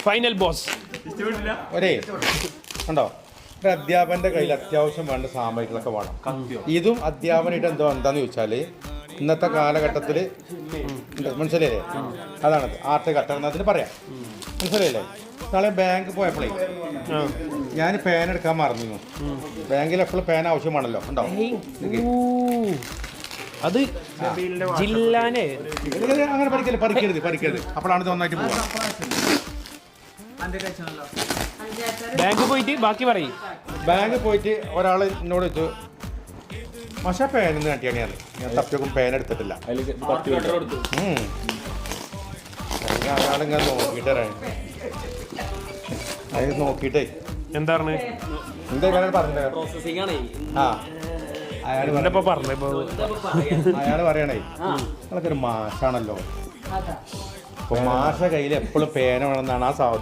Final boss ഒരേ ഉണ്ടോ? ഒരു അധ്യാപകന്റെ കയ്യിൽ അത്യാവശ്യം വേണ്ട സാമഗ്രികളൊക്കെ വേണം. ഇതും അധ്യാപനമായിട്ട് എന്താന്ന് ചോദിച്ചാൽ ഇന്നത്തെ കാലഘട്ടത്തിൽ മനസ്സിലായില്ലേ? അതാണ് ആർട്ട് കട്ടർ എന്നതിന് പറയാം. മനസ്സിലായില്ലേ? നാളെ ബാങ്ക് പോയപ്പോഴേ ഞാൻ പേൻ എടുക്കാൻ മറന്നു. ബാങ്കിൽ എപ്പോഴും പേൻ ആവശ്യമാണല്ലോ. ഉണ്ടോ? അത് ജില്ലാനെ അങ്ങനെ പഠിക്കരുത്. അപ്പോഴാണ് ഇത് ഒന്നായിട്ട് പോവാ. ബാങ്ക് പോയിട്ട് ഒരാൾ എന്നോട് ചോദിച്ചു, മഷ പേനെന്ന് കാട്ടിയാണ്. ഞാൻ തപ്പിയൊക്കെ പേൻ എടുത്തിട്ടില്ല. അയാളിങ്ങനെ നോക്കിയിട്ടേ എന്താ പറഞ്ഞത്? അയാള് പറയണേ നിങ്ങളൊക്കെ ഒരു മാഷാണല്ലോ. അപ്പൊ മാഷ കയ്യിൽ എപ്പോഴും പേന വേണമെന്നാണ് ആ സാധു